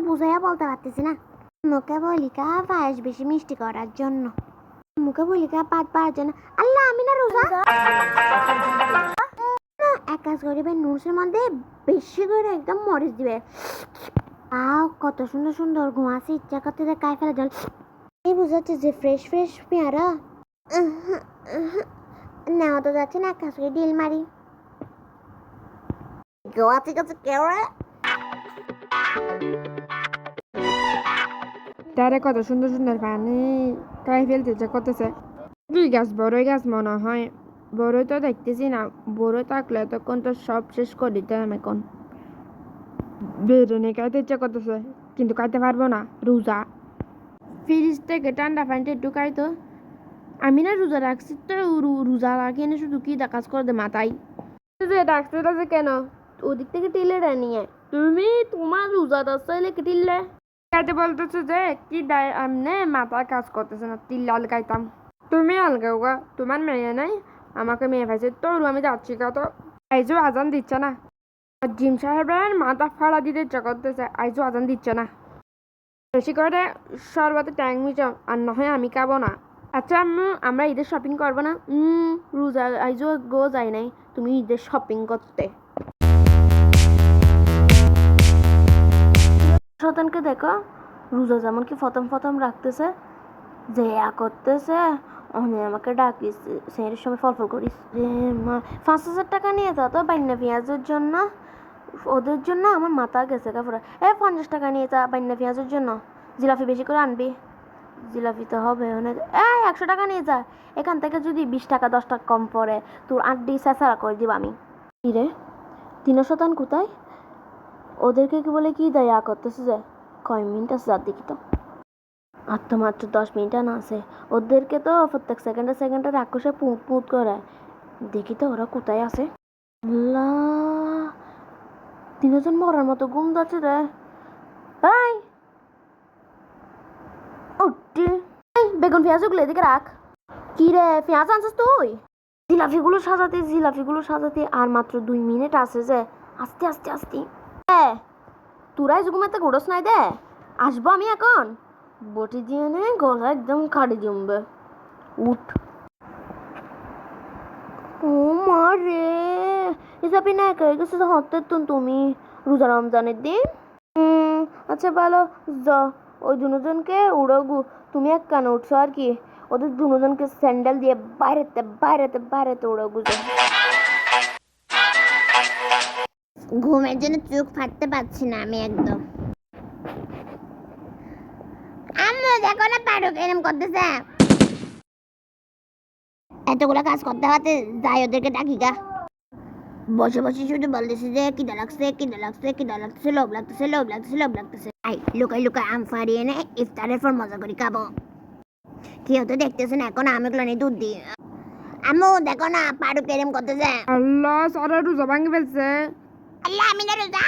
বুঝাইয়া বলতে পারতেছি না। মুখে বলি কা পায়েস বেশি মিষ্টি করার জন্য, মুখে বলি কা পাত পাওয়ার জন্য। আল্লাহ আমি না রোজা। এক কাজ করিবে, নুডলসের মধ্যে বেশি করে একদম মরিচ দিবে। কত সুন্দর সুন্দর ঘুমাসি, ইচ্ছা করতে কায় ফেলে জল। এই বুঝাচ্ছে যে ফ্রেশ ফ্রেশ পেয়ারা নেওয়া তো যাচ্ছে না, এক কাজ করে ডিল মারি। গোয়া ঠিক আছে কেউ তারে কত সুন্দর সুন্দর পানি খাই ফেলতে ইচ্ছা করতেছে। দুই গাছ বড়ই গাছ মনে হয়, বড়ই তো দেখতেছি না। বড়ই থাকলে তখন তো সব শেষ করে দিতাম। এখন বেরোনে খাইতে ইচ্ছা করতেছে, কিন্তু খাইতে পারবো না, রোজা। ফ্রিজ থেকে ঠান্ডা পানিটা একটু খাইতো। আমি না রোজা রাখছি তো, রোজা রাখি না শুধু কি কাজ করে দে মাথায় যে ডাকছে কেন ওদিক থেকে টিলে নিয়ে তুমি তোমার রোজা চাইলে কি টিললে খাইতে বলতেছে যে কি আমনে মাথায় কাজ করতেছে না, টিল্লা আলগাইতাম। তুমি আলগাও গা, তোমার মেয়ে নাই, আমাকে মেয়ে পাইছে তো, আমি যাচ্ছি কত। আইজো আজান দিচ্ছে না, জিম সাহেবের মাথা ফাড়া দিতে ইচ্ছা করতেছে। আইজো আজান দিচ্ছে না। বেশি করে শরবতে ট্যাং মিটাও, আর না হয় আমি খাবো না। আচ্ছা আম্মু, আমরা ঈদের শপিং করবো না? রোজা আইজো গো যাই নাই, তুমি ঈদের শপিং করতে। শতানকে দেখো, রোজা যেমন কি প্রথম প্রথম রাখতেছে, যে করতেছে। অনে আমাকে ডাকিস সেই সময় ফল করিস। 5,000 টাকা নিয়ে যা তো বাইন্না পেঁয়াজের জন্য, ওদের জন্য আমার মাথা গেছে কাপড়া। 50 টাকা নিয়ে যা বাইন্না পেঁয়াজের জন্য। জিলাপি বেশি করে আনবি, জিলাপি তো হবে। 100 টাকা নিয়ে যা। এখান থেকে যদি 20 টাকা 10 টাকা কম পড়ে, তোর 8 চেঁচারা করে দিব আমি। কি রে 3 শতান কোথায়? ওদেরকে কি বলে কি দেয়া করতেছে যে কয় মিনিট আছে যা দেখি তো। আর তো মাত্র 10 মিনিট না আছে। ওদেরকে তো প্রত্যেক সেকেন্ডে সেকেন্ডে রাক্ষসে পুঁত পুঁত করে। দেখি তো ওরা কোথায় আছে। আল্লাহ, 3 জন মরার মতো ঘুম যাচ্ছে রে। ভাই উঠি, বেগুন পেঁয়াজগুলো এদিকে রাখ। কি রে পেঁয়াজ আনছিস তুই? জিলাপিগুলো সাজাতে আর মাত্র 2 মিনিট আছে যে। আস্তে আস্তে আস্তে তোরাই ঘুমাতে ঘুরোস নাই দে। আসবো আমি এখন, বটি দিয়ে নে গলা একদম কাটি জমবে। উঠ। ও মা রে, হিসাবে না একা গেছে হতে তুমি রোজা রমজানের দিন। আচ্ছা ভালো, যা ওই দুজনকে উড়াগু। তুমি এক কানে উঠছো আর কি, ওদের দুজনকে স্যান্ডেল দিয়ে বাইরেতে বাইরেতে বাইরেতে উড়াগু। ঘুমের জন্য চোখ ফাটতে পারছি না আমি একদম। আম্মু দেখো না পারুক এরম করতেছে। এতগুলো কাজ করতে হতে যাই, ওদেরকে ডাকি গা। বসে বসে শুধু বলতেছে যে কিডা লাগছে কিডা লাগছে কিডা লাগতেছে, লোভ লাগতেছে লোভ লাগতেছে লোভ লাগতেছে। আই লুকাই লুকাই আম ফাড়িয়ে এনে ইফতারের পর মজা করে খাবো। কেউ তো দেখতেছেন এখন আমি গ্লানি দুধ দিই। আম্মু দেখো না পারুক এরম করতেছে। আল্লাহ, সারা রোজা ভাঙি ফেলছে। আল্লাহ আমি না রোজা।